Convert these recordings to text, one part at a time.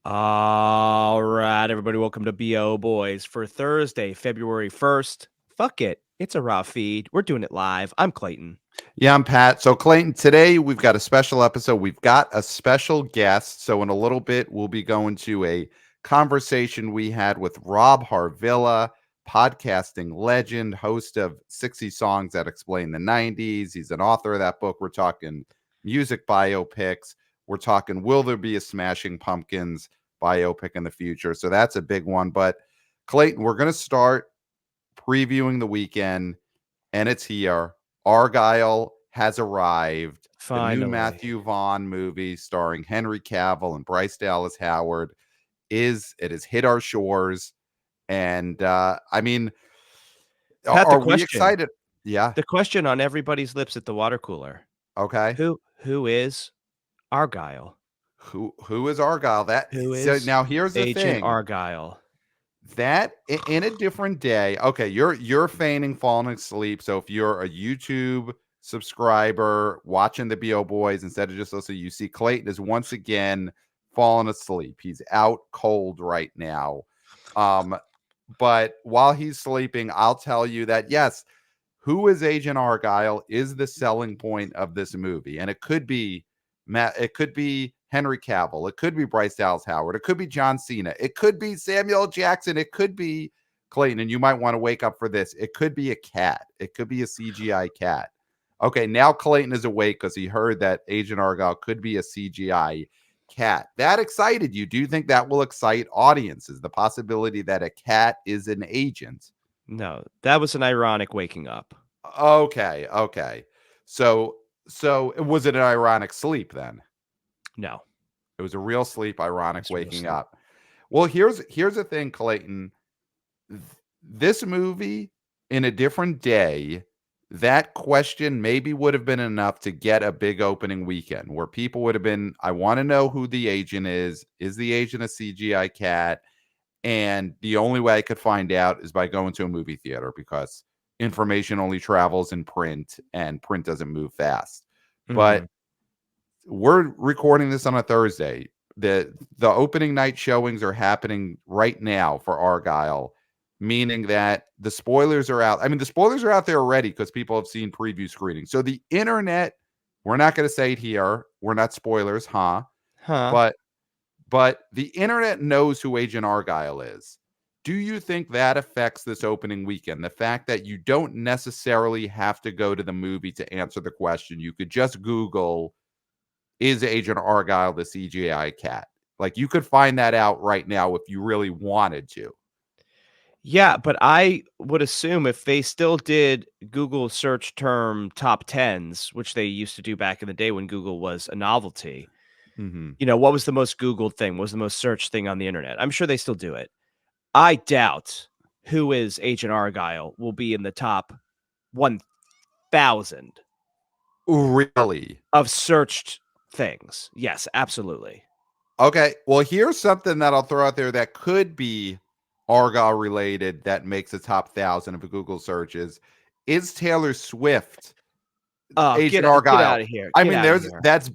All right, everybody, welcome to BO Boys for Thursday, February 1st. Fuck it. It's a raw feed. We're doing it live. I'm Clayton. Yeah, I'm Pat. So, Clayton, today we've got a special episode. We've got a special guest. So, in a little bit, we'll be going to a conversation we had with Rob Harvilla, podcasting legend, host of 60 Songs That Explain the 90s. He's an author of that book. We're talking music biopics. We're talking Will There Be a Smashing Pumpkins biopic in the future? So, that's a big one. But, Clayton, we're going to start previewing the weekend, and it's here. Argyle has arrived. The new Finally. Matthew Vaughn movie starring Henry Cavill and Bryce Dallas Howard has hit our shores. And I mean, Pat, the are we question. excited? Yeah. The question on everybody's lips at the water cooler. Okay. Who is Argyle? Who is Argyle? Who So is now here's the Agent thing. Argyle? That in a different day. Okay, you're feigning falling asleep. So if you're a YouTube subscriber watching the BO Boys instead of just listening, you see Clayton is once again falling asleep. He's out cold right now. But while he's sleeping, I'll tell you that yes, who is Agent Argyle is the selling point of this movie, and it could be it could be Henry Cavill, it could be Bryce Dallas Howard, it could be John Cena, it could be Samuel L. Jackson, it could be Clayton, and you might want to wake up for this. It could be a cat, it could be a CGI cat. Okay, now Clayton is awake because he heard that Agent Argyle could be a CGI cat. That excited you. Do you think that will excite audiences? The possibility that a cat is an agent? No, that was an ironic waking up. Okay. So was it an ironic sleep then? No. It was a real sleep, ironic It's real waking sleep. up. Well, here's the thing, Clayton. This movie in a different day, that question maybe would have been enough to get a big opening weekend where people would have been, I want to know who the agent is. Is the agent a CGI cat? And the only way I could find out is by going to a movie theater because information only travels in print and print doesn't move fast. Mhm. But we're recording this on a Thursday. The opening night showings are happening right now for Argyle, meaning that the spoilers are out. I mean, the spoilers are out there already because people have seen preview screenings. So the internet, we're not going to say it here. We're not spoilers, huh? Huh. But the internet knows who Agent Argyle is. Do you think that affects this opening weekend? The fact that you don't necessarily have to go to the movie to answer the question. You could just Google, is Agent Argyle the CGI cat? Like you could find that out right now if you really wanted to. Yeah, but I would assume if they still did Google search term top 10s, which they used to do back in the day when Google was a novelty, Mm-hmm. what was the most Googled thing? What was the most searched thing on the internet? I'm sure they still do it. I doubt who is Agent Argyle will be in the top 1,000 Really? of searched things. Yes, absolutely. Okay. Well, here's something that I'll throw out there that could be Argyle related that makes the top 1,000 of Google searches. Is Taylor Swift Oh, Agent get Argyle? out of here. I Get mean, out of here. that's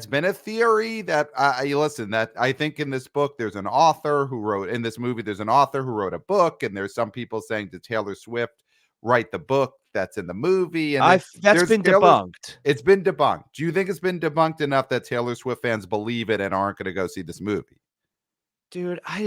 been a theory that I listen, that I think in this book there's an author who wrote, in this movie there's an author who wrote a book, and there's some people saying, did Taylor Swift write the book that's in the movie? And then That's there's been Taylor. debunked. It's been debunked. Do you think it's been debunked enough that Taylor Swift fans believe it and aren't going to go see this movie? Dude, I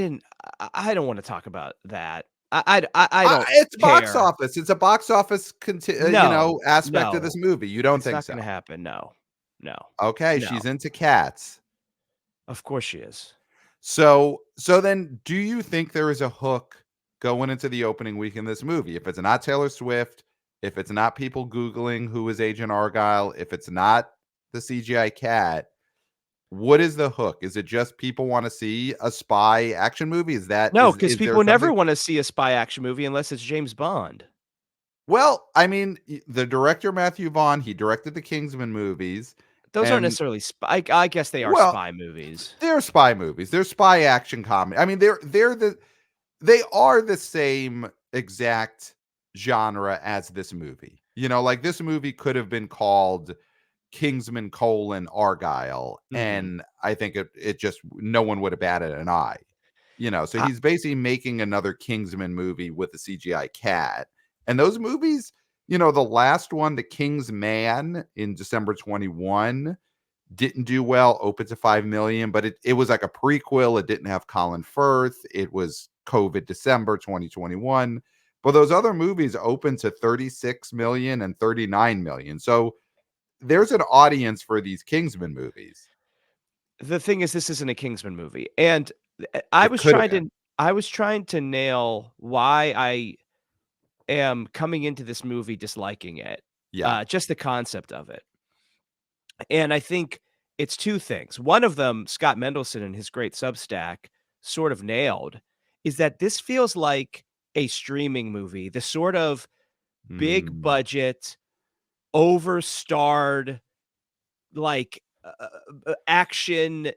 don't want to talk about that. I don't It's box care. office. It's a box office, No. aspect of No. this movie. You don't It's think not so? gonna happen. No. No. Okay, No. she's into cats. Of course she is. So then do you think there is a hook going into the opening week in this movie? If it's not Taylor Swift, if it's not people Googling who is Agent Argyle, if it's not the CGI cat, what is the hook? Is it just people want to see a spy action movie? No, because Is there people never something? wanna see a spy action movie unless it's James Bond. Well, I mean, the director Matthew Vaughn, he directed the Kingsman movies, Those aren't and necessarily spy. I guess they are well, spy movies. they're spy movies. They're spy action comedy. I mean, they are the same exact genre as this movie. Like this movie could have been called Kingsman : Argyle, Mhm. and I think it just no one would have batted an eye. So I he's basically making another Kingsman movie with a CGI cat. And those movies, the last one, The King's Man in December 21, didn't do well, opened to 5 million, but it was like a prequel. It didn't have Colin Firth. It was COVID December 2021. But those other movies opened to 36 million and 39 million. So there's an audience for these Kingsman movies. The thing is, this isn't a Kingsman movie, and I It was could have trying been. to I was trying to nail why I am coming into this movie disliking it, Yeah. just the concept of it. And I think it's 2 things. One of them, Scott Mendelson in his great Substack sort of nailed, is that this feels like a streaming movie, the sort of big Mm, budget, overstarred, like, action,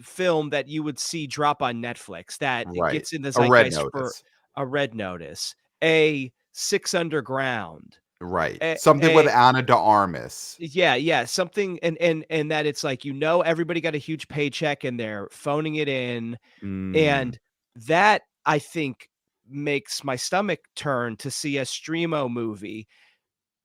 film that you would see drop on Netflix that it right. gets in the A Red zeitgeist for Notice. a Red Notice, a Six Underground, Right. a Something with a Anna de Armas. yeah, yeah, something and that it's like, everybody got a huge paycheck and they're phoning it in, Mm, and that, I think, makes my stomach turn to see a streamo movie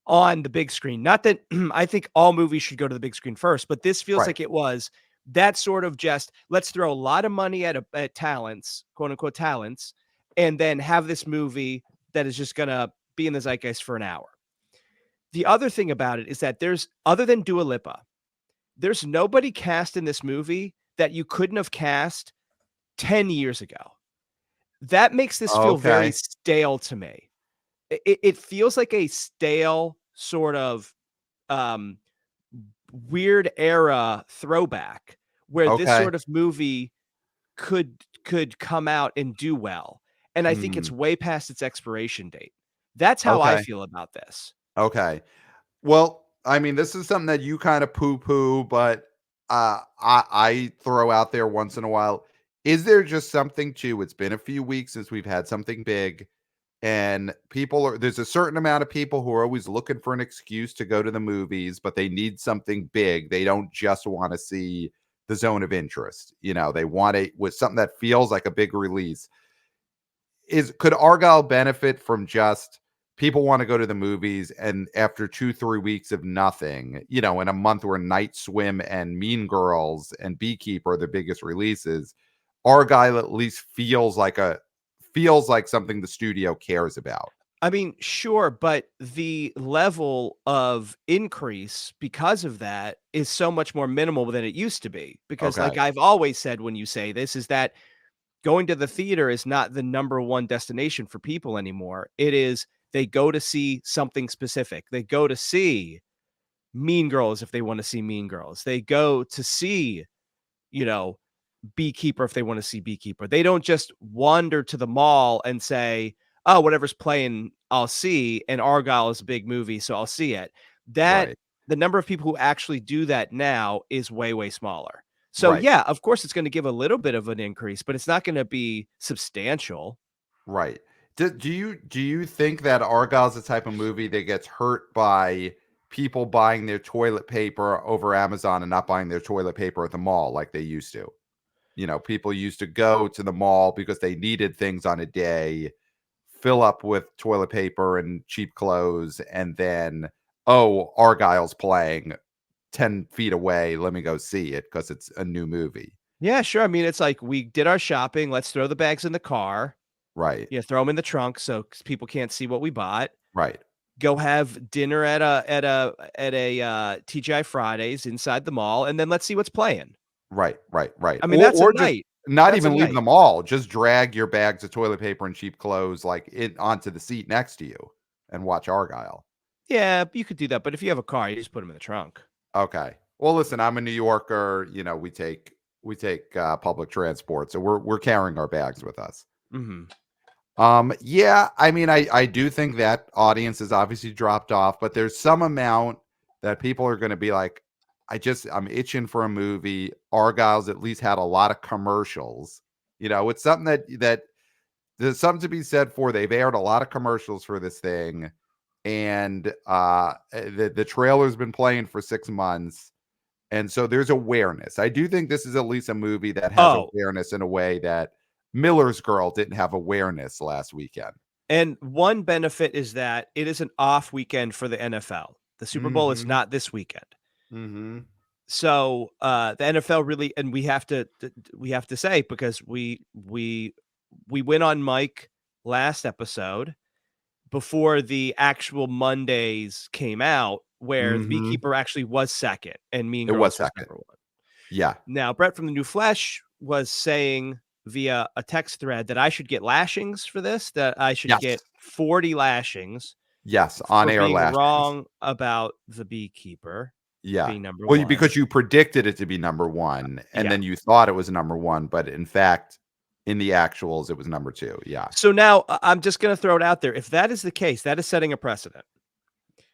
on the big screen. Not that I think all movies should go to the big screen first, but this feels right. like it was that sort of just, let's throw a lot of money at talents, quote unquote talents, and then have this movie that is just gonna be in the zeitgeist for an hour. The other thing about it is that there's, other than Dua Lipa, there's nobody cast in this movie that you couldn't have cast 10 years ago. That makes this feel very Okay. stale to me. It feels like a stale sort of, um, weird era throwback where this Okay. sort of movie could come out and do well, and I think it's Mm, way past its expiration date. That's how I okay. feel about this. Okay. Well, I mean, this is something that you kind of poo poo, but I throw out there once in a while. Is there just something to it's been a few weeks since we've had something big, and there's a certain amount of people who are always looking for an excuse to go to the movies, but they need something big. They don't just want to see the zone of interest. They want it with something that feels like a big release. Could Argyle benefit from just people want to go to the movies, and after 2-3 weeks of nothing, in a month where Night Swim and Mean Girls and Beekeeper are the biggest releases, Argyle at least feels like something the studio cares about. I mean, sure, but the level of increase because of that is so much more minimal than it used to be, because like Okay. I've always said when you say this, is that going to the theater is not the number one destination for people anymore. It is, they go to see something specific. They go to see Mean Girls if they want to see Mean Girls. They go to see, you know, Beekeeper if they want to see Beekeeper. They don't just wander to the mall and say, "Oh, whatever's playing, I'll see." And Argyle is a big movie, so I'll see it. That Right. The number of people who actually do that now is way, way smaller. So Right. yeah, of course it's going to give a little bit of an increase, but it's not going to be substantial. Right. Do you think that Argyle's the type of movie that gets hurt by people buying their toilet paper over Amazon and not buying their toilet paper at the mall like they used to? People used to go to the mall because they needed things on a day, fill up with toilet paper and cheap clothes, and then, oh, Argyle's playing 10 feet away. Let me go see it because it's a new movie. Yeah, sure. I mean, it's like we did our shopping. Let's throw the bags in the car. Right. Yeah, throw them in the trunk so people can't see what we bought. Right. Go have dinner at a TGI Fridays inside the mall, and then let's see what's playing. Right, right, right. I mean, Or that's a or just night. not That's a even leave night. the mall, just drag your bags of toilet paper and cheap clothes, like, it onto the seat next to you and watch Argyle. Yeah, you could do that, but if you have a car, you just put them in the trunk. Okay. Well, listen, I'm a New Yorker, we take public transport, so we're carrying our bags with us. Mhm. Yeah, I mean, I do think that audience has obviously dropped off, but there's some amount that people are gonna be like, I'm itching for a movie. Argyle's at least had a lot of commercials. It's something that there's something to be said for. They've aired a lot of commercials for this thing, and the trailer's been playing for 6 months. And so there's awareness. I do think this is at least a movie that has Oh, awareness in a way that Miller's Girl didn't have awareness last weekend. and one benefit is that it is an off weekend for the NFL. The Super Bowl is not this weekend. So, the NFL really, and we have to say, because we went on Mike last episode before the actual Mondays came out, where the Beekeeper actually was second and Mean It Girls was was second. number one. Yeah. Now, Brett from the New Flesh was saying via a text thread that I should get lashings for this, that I should Yes. get 40 lashings Yes, for on air being lashings. wrong about the Beekeeper Yeah. being number Well, one. because you predicted it to be number 1, and Yeah. then you thought it was number 1, but in fact, in the actuals, it was number 2. Yeah. So now I'm just going to throw it out there. If that is the case, that is setting a precedent.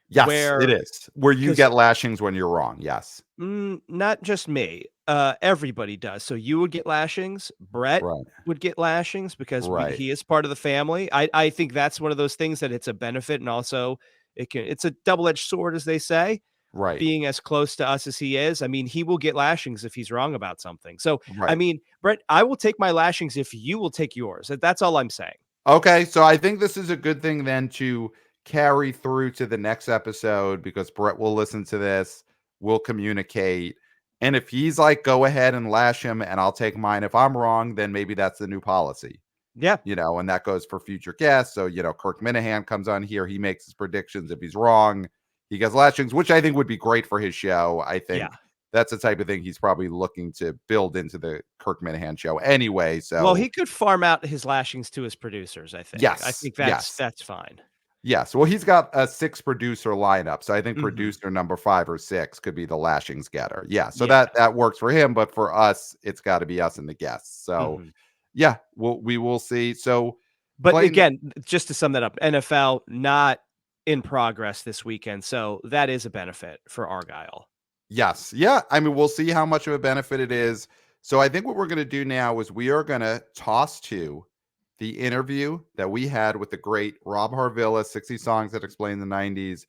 Yes, Where, it is. Where you 'cause- get lashings when you're wrong. Yes. Not just me. Everybody does. So you would get lashings. Brett Right. would get lashings because Right. he is part of the family. I think that's one of those things that it's a benefit, and also it's a double-edged sword, as they say. Right. Being as close to us as he is, I mean, he will get lashings if he's wrong about something. So, I Right. mean, Brett, I will take my lashings if you will take yours. That's all I'm saying. Okay, so I think this is a good thing then to carry through to the next episode, because Brett will listen to this, we'll communicate. And if he's like, go ahead and lash him and I'll take mine if I'm wrong, then maybe that's the new policy. Yeah. And that goes for future guests. So, Kirk Minahan comes on here, he makes his predictions. If he's wrong, he gets lashings, which I think would be great for his show. I think that's the type of thing he's probably looking to build into the Kirk Minahan show anyway. So, well, he could farm out his lashings to his producers, I think. Yes. I think that's fine. Yes. Well, he's got a 6 producer lineup. So I think producer number 5 or 6 could be the lashings getter. Yeah. So that works for him. But for us, it's got to be us and the guests. So yeah, we will see. So, but Clayton, again, just to sum that up, NFL not in progress this weekend. So that is a benefit for Argyle. Yes. Yeah. I mean, we'll see how much of a benefit it is. So I think what we're going to do now is we are going to toss to the interview that we had with the great Rob Harvilla, 60 Songs That Explain the 90s.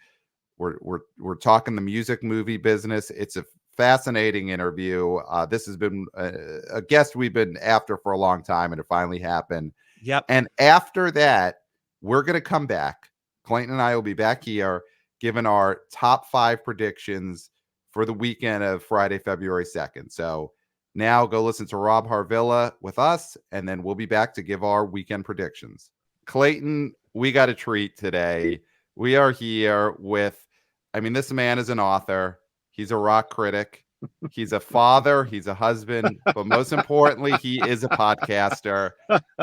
We're talking the music movie business. It's a fascinating interview. This has been a guest we've been after for a long time, and it finally happened. Yep. And after that, we're going to come back. Clayton and I will be back here giving our top 5 predictions for the weekend of Friday, February 2nd. So now go listen to Rob Harvilla with us, and then we'll be back to give our weekend predictions. Clayton, we got a treat today. We are here with, this man is an author. He's a rock critic. He's a father. He's a husband. But most importantly, he is a podcaster.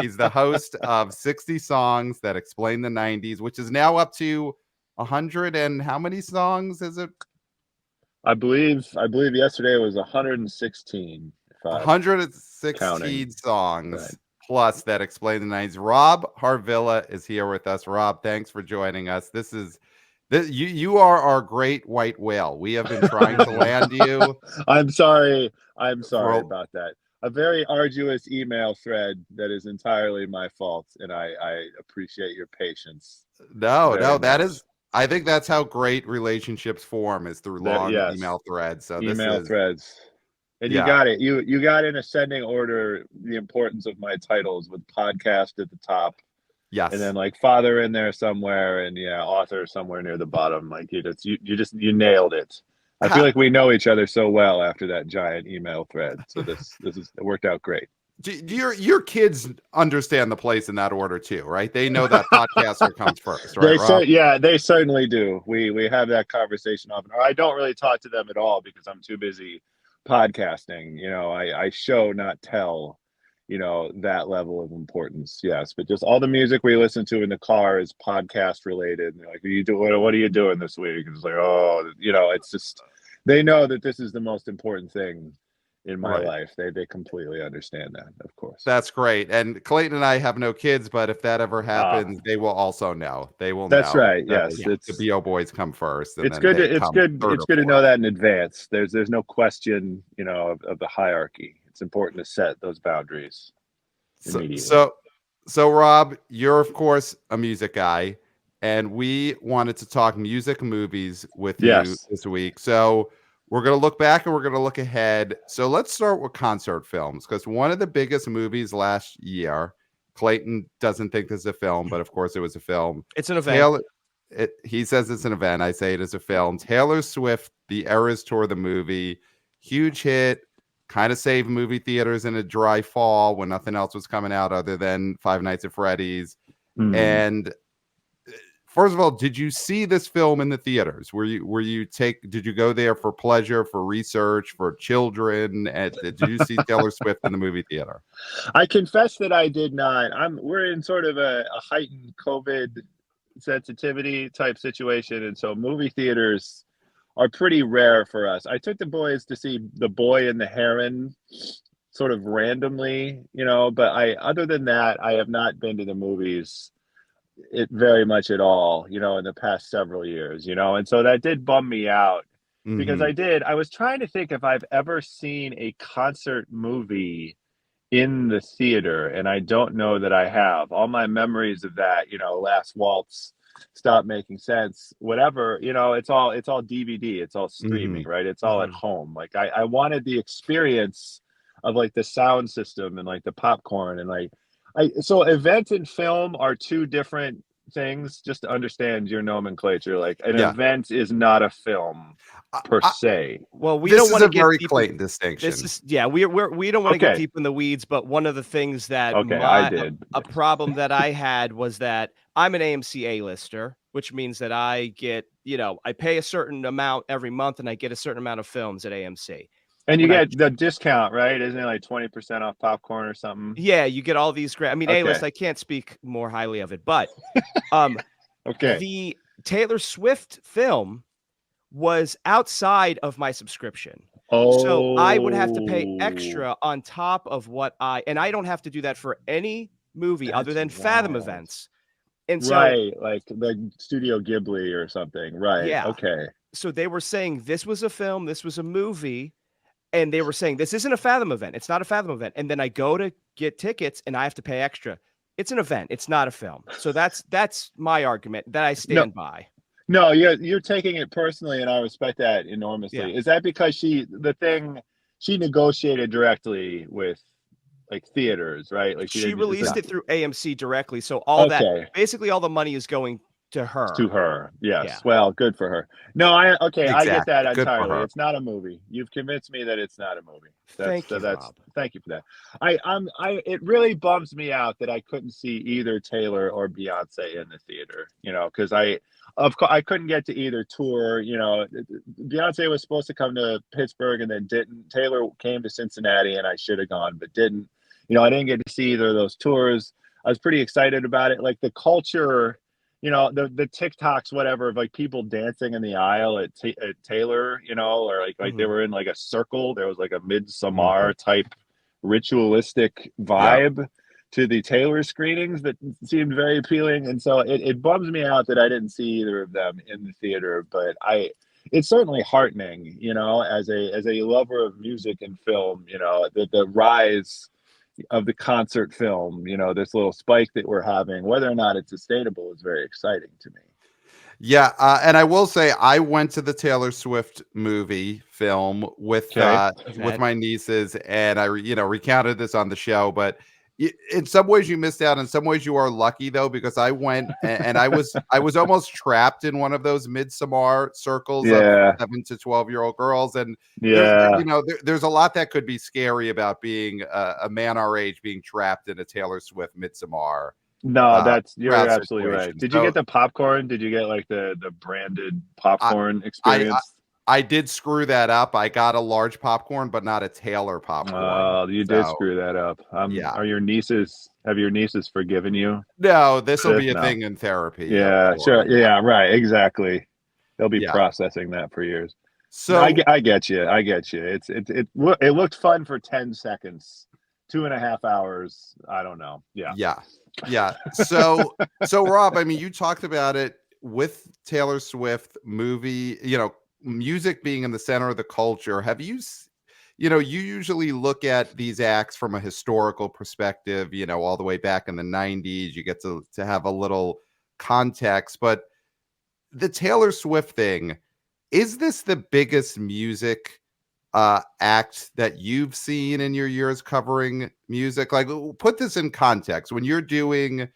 He's the host of 60 Songs That Explain the 90s, which is now up to 100 and how many songs is it? I believe yesterday was 116. 116 songs plus that explain the 90s. Rob Harvilla is here with us. Rob, thanks for joining us. You are our great white whale. We have been trying to land you. I'm sorry about that. A very arduous email thread that is entirely my fault, and I appreciate your patience. No, that is. I think that's how great relationships form, is through long email threads. So threads. And you got it. You got in ascending order the importance of my titles, with podcast at the top. Yes. And then like father in there somewhere, and author somewhere near the bottom. Like you nailed it. I feel like we know each other so well after that giant email thread. So this it worked out great. Do your kids understand the place in that order too, right? They know that podcaster comes first, right? They certainly do. We have that conversation often. Or I don't really talk to them at all because I'm too busy podcasting. I show, not tell, that level of importance. Yes. But just all the music we listen to in the car is podcast related. And they're like, what are you doing this week? And it's like, it's just, they know that this is the most important thing in my life. They completely understand that, of course. That's great. And Clayton and I have no kids, but if that ever happens, they will also know. They will that's know. Right. That Yes. The BO boys come first. It's good to know that in advance. There's no question, of the hierarchy. It's important to set those boundaries immediately. So Rob, you're of course a music guy. and we wanted to talk music and movies with you Yes. this week. So we're going to look back and we're going to look ahead. So let's start with concert films, because one of the biggest movies last year, Clayton doesn't think this is a film, but of course it was a film. It's an event. He says it's an event. I say it is a film. Taylor Swift, The Eras Tour, the movie, huge hit, kind of saved movie theaters in a dry fall when nothing else was coming out other than Five Nights at Freddy's. Mhm. And first of all, did you see this film in the theaters? Did you go there for pleasure, for research, for children? And did you see Taylor Swift in the movie theater? I confess that I did not. We're in sort of a heightened COVID sensitivity type situation, and so movie theaters are pretty rare for us. I took the boys to see The Boy and the Heron sort of randomly, but other than that, I have not been to the movies it very much at all, in the past several years, and so that did bum me out because Mhm. I was trying to think if I've ever seen a concert movie in the theater, and I don't know that I have. All my memories of that, Last Waltz, Stop Making Sense, whatever, it's all DVD, it's all streaming, Mhm. right? It's all at home. Like I wanted the experience of like the sound system and like the popcorn and like so event and film are two different things, just to understand your nomenclature. Like an Yeah. event is not a film per I se. Well, we This don't is want to a get very deep in Clayton distinction. we don't want to get Okay. deep in the weeds, but one of the things that Okay, I did. a problem that I had was that I'm an AMC A-lister, which means that I get, I pay a certain amount every month and I get a certain amount of films at AMC. And you When I get the discount, right? Isn't it like 20% off popcorn or something? Yeah, you get all these great. I mean, A-list, Okay. I can't speak more highly of it, but um Okay. the Taylor Swift film was outside of my subscription. So I would have to pay Oh, extra on top of and I don't have to do that for any movie other that's than Fathom wild. events. And so, Right, like Studio Ghibli or something. Right. yeah. Okay. So they were saying this was a film, this was a movie, and they were saying this isn't a Fathom event. It's not a Fathom event. And then I go to get tickets and I have to pay extra. It's an event. It's not a film. So that's my argument that I No, stand by. no, you're taking it personally, and I respect that Yeah. enormously. Is that because she negotiated directly with like theaters, right? Like she She didn't. It's a released it through AMC directly, so okay. basically all the money is going to To her. her, Yeah. yes. Well, good for her. No, I get that Exactly. Good for entirely. her. It's not a movie. You've convinced me that it's not a movie. Thank you, That's Rob. thank you for that. It really bums me out that I couldn't see either Taylor or Beyonce in the theater, because of course I couldn't get to either tour, Beyonce was supposed to come to Pittsburgh and then didn't. Taylor came to Cincinnati and I should have gone but didn't. I didn't get to see either of those tours. I was pretty excited about it. Like the culture, the TikToks, whatever, of like people dancing in the aisle at Taylor, or like they Mhm. were in like a circle. There was like a Mhm. midsummer type ritualistic Yep. vibe to the Taylor screenings that seemed very appealing. And so it bums me out that I didn't see either of them in the theater, but it's certainly heartening, as a lover of music and film, the rise of the concert film, this little spike that we're having, whether or not it's sustainable is very exciting to me. Yeah, and I will say I went to the Taylor Swift movie film Okay. with Event. my nieces, and recounted this on the show. But in some ways, you missed out. In some ways, you are lucky though, because I went and I was almost trapped in one of those midsummer circles of Yeah. 7 to 12-year-old girls, and Yeah. there's a lot that could be scary about being a man our age being trapped in a Taylor Swift midsummer No, you're crowd absolutely right. situation. Did you So get the popcorn? Did you get like the branded I popcorn I experience? I did screw that up. I got a large popcorn, but not a Taylor popcorn. You did So, screw that up. yeah. Have your nieces forgiven you? No, this will This? be a No. thing in therapy, I'm Yeah, sure. sure. Yeah, right. Exactly. They'll be Yeah. processing that for years. No, So, I get you. I get you. It looked fun for 10 seconds, 2.5 hours. I don't know. Yeah. yeah. Yeah. So Rob, I mean, you talked about it with Taylor Swift movie, music being in the center of the culture. Have you you usually look at these acts from a historical perspective, all the way back in the 90s. You get to have a little context, but the Taylor Swift thing, is this the biggest music act that you've seen in your years covering music? Like, put this in context. When you're doing,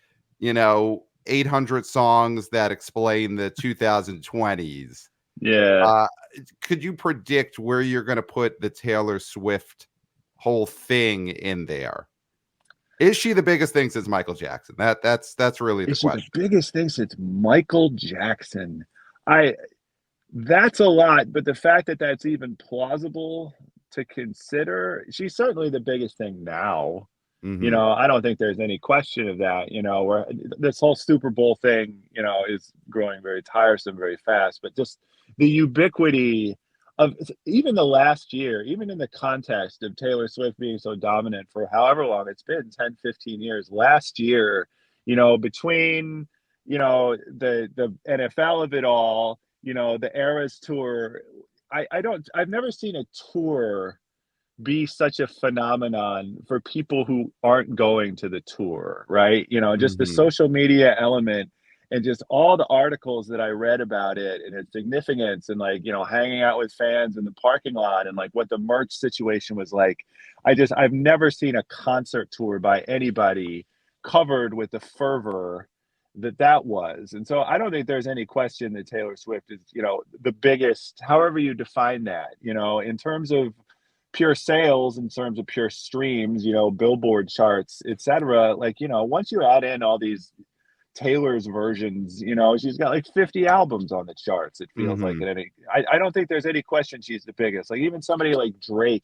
800 songs that explain the 2020s, Yeah. could you predict where you're going to put the Taylor Swift whole thing in there? Is she the biggest thing since Michael Jackson? That's really the Is she the question. biggest thing since Michael Jackson? I That's a lot, but the fact that that's even plausible to consider, she's certainly the biggest thing now. Hmm. I don't think there's any question of that. Where this whole Super Bowl thing, is growing very tiresome very fast, but just the ubiquity of even the last year, even in the context of Taylor Swift being so dominant for however long it's been, 10, 15 years, last year, between, the NFL of it all, the Eras tour, I've never seen a tour be such a phenomenon for people who aren't going to the tour, right? Just the Hmm. social media element and just all the articles that I read about it and its significance and like, hanging out with fans in the parking lot and like what the merch situation was like. I've never seen a concert tour by anybody covered with the fervor that was. And so I don't think there's any question that Taylor Swift is, the biggest, however you define that, in terms of pure sales, in terms of pure streams, Billboard charts, etc. Like, once you add in all these Taylor's versions, she's got like 50 albums on the charts, it feels like. Hmm. At I don't think there's any question she's the biggest. Like even somebody like Drake,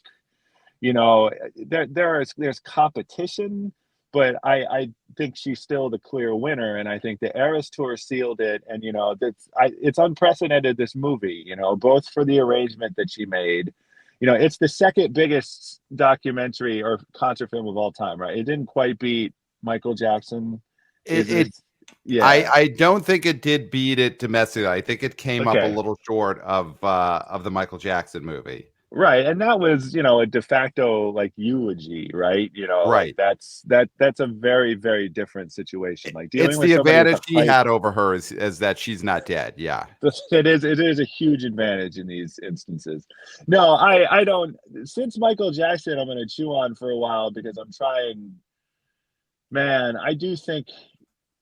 you know, there's competition, but I think she's still the clear winner, and I think the Eras tour sealed it. And it's unprecedented, this movie, both for the arrangement that she made. It's the second biggest documentary or concert film of all time, right? It didn't quite beat Michael Jackson. It, Is it? it Yeah. I don't think it did beat it domestically. I think it came up a Okay. little short of the Michael Jackson movie. Right. And that was, a de facto like eulogy, right? Like Right. that's a very, very different situation. Like dealing It's with the somebody at advantage the he height, had over her is that she's not dead. Yeah. it is a huge advantage in these instances. No, I don't. Since Michael Jackson, I'm gonna chew on for a while because I'm trying, man, I do think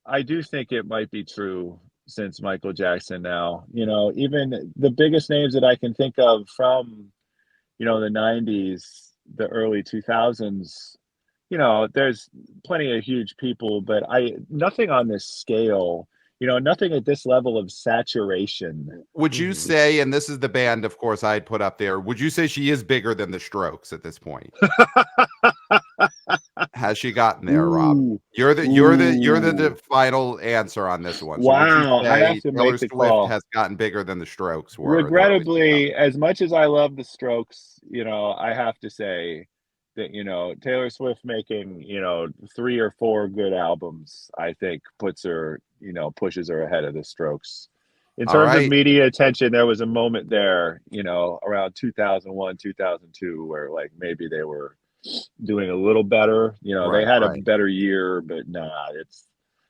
it might be true since Michael Jackson now. Even the biggest names that I can think of from the 90s, the early 2000s, there's plenty of huge people, but nothing on this scale, nothing at this level of saturation. Would you say, and this is the band, of course, I'd put up there, would you say she is bigger than the Strokes at this point? Has she gotten there, Rob? Ooh, You're the ooh. final answer on this one. So would you Wow, I have say to Taylor make the Swift call. has gotten bigger than the Strokes were in the early 2000s? Regrettably, as much as I love the Strokes, I have to say that, Taylor Swift making, 3 or 4 good albums, I think pushes her ahead of the Strokes. In All terms of right. media attention, there was a moment there, around 2001, 2002, where like maybe they were doing a little better. They Right, had a right. better year, but nah,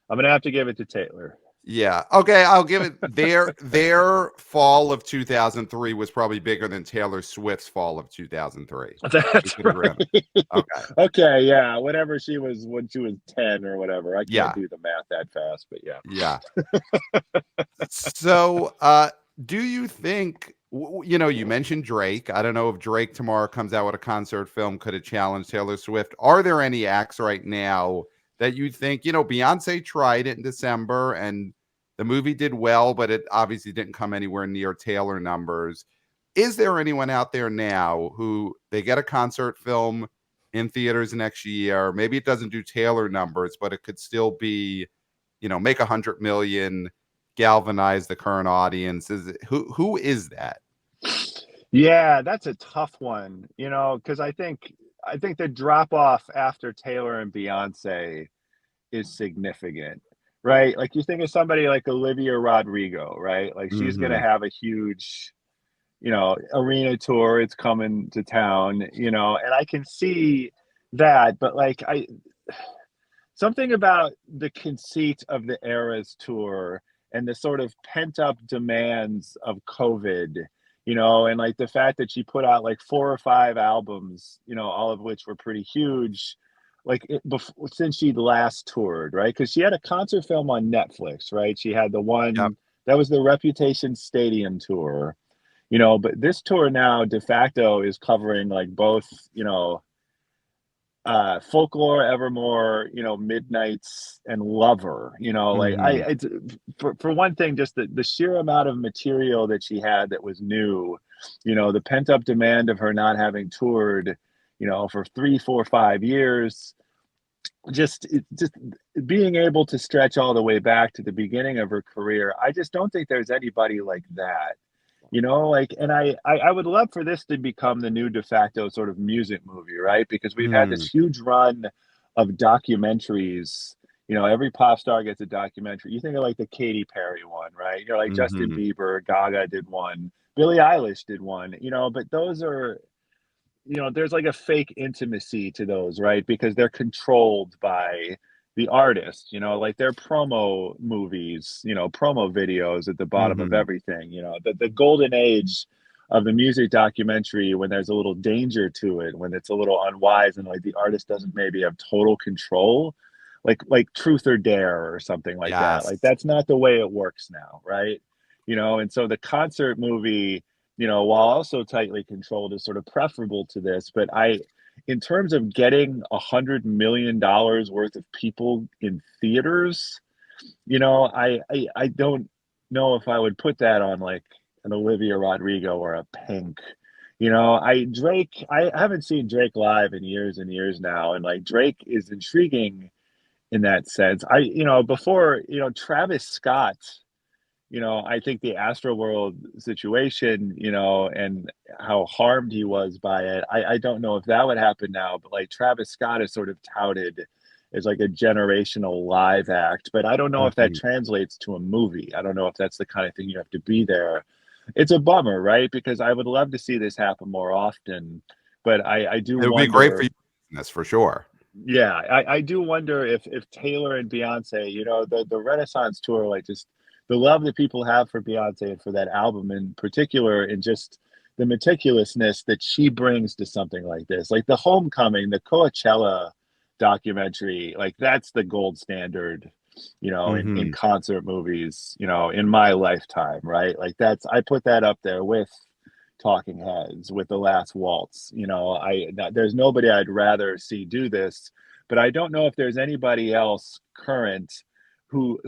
I'm gonna have to give it to Taylor. Yeah. Okay, I'll give it their fall of 2003 was probably bigger than Taylor Swift's fall of 2003. We That's can agree on that. right. Okay. Okay, yeah. Whatever she was when she was 10 or whatever. I can't Yeah. do the math that fast, but yeah. Yeah. So, do you think you mentioned Drake. I don't know if Drake tomorrow comes out with a concert film, could it challenge Taylor Swift? Are there any acts right now that you think, Beyonce tried it in December and the movie did well, but it obviously didn't come anywhere near Taylor numbers. Is there anyone out there now who they get a concert film in theaters next year? Maybe it doesn't do Taylor numbers, but it could still be, make 100 million, galvanize the current audience. Who is that? Yeah, that's a tough one, because I think the drop off after Taylor and Beyonce is significant, right? Like you think of somebody like Olivia Rodrigo, right? Like she's gonna Hmm. have a huge, arena tour. It's coming to town, and I can see that, but like something about the conceit of the Eras tour and the sort of pent up demands of COVID, and like the fact that she put out like 4 or 5 albums, all of which were pretty huge, like since she'd last toured, right? Because she had a concert film on Netflix, right? She had the Yep. one that was the Reputation Stadium tour, but this tour now de facto is covering like both, Folklore, Evermore, Midnights, and Lover. Like Mhm. for one thing, just the sheer amount of material that she had that was new, the pent up demand of her not having toured, for 3, 4, 5 years, just being able to stretch all the way back to the beginning of her career. I just don't think there's anybody like that. Like, and I would love for this to become the new de facto sort of music movie, right? Because we've had this Mm. huge run of documentaries. Every pop star gets a documentary. You think of like the Katy Perry one, right? Like Justin Mhm. Bieber, Gaga did one, Billie Eilish did one, but those are, there's like a fake intimacy to those, right? Because they're controlled by the artist, like their promo movies, promo videos at the bottom of Mhm. everything, the golden age of the music documentary, when there's a little danger to it, when it's a little unwise and like the artist doesn't maybe have total control, like Truth or Dare or something like that. Yes. Like that's not the way it works now, right? And so the concert movie, while also tightly controlled, is sort of preferable to this. But in terms of getting $100 million worth of people in theaters, I don't know if I would put that on like an Olivia Rodrigo or a Pink. I haven't seen Drake live in years and years now, and like Drake is intriguing in that sense. Before, Travis Scott, I think the Astroworld situation, and how harmed he was by it, I don't know if that would happen now, but like Travis Scott is sort of touted as like a generational live act, but I don't know if that Mhm. translates to a movie. I don't know if that's the kind of thing you have to be there. It's a bummer, right? Because I would love to see this happen more often, but I do It would be great for wonder. your business for sure. Yeah, I do wonder if Taylor and Beyonce, the Renaissance tour, like just the love that people have for Beyonce and for that album in particular, and just the meticulousness that she brings to something like this, like the Homecoming, the Coachella documentary, like that's the gold standard, in Mhm. concert movies, in my lifetime, right? Like I put that up there with Talking Heads, with The Last Waltz. There's nobody I'd rather see do this, but I don't know if there's anybody else current who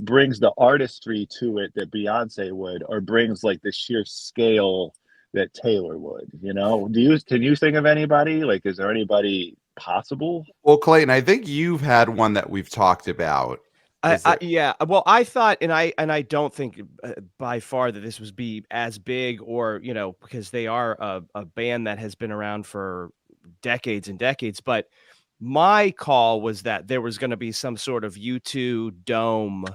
brings the artistry to it that Beyonce would, or brings like the sheer scale that Taylor would. Can you think of anybody? Like, is there anybody possible? Well, Clayton, I think you've had one that we've talked about. Is there Yeah. Well, I thought, and I don't think by far that this was be as big, or because they are a band that has been around for decades and decades. But my call was that there was going to be some sort of U2 dome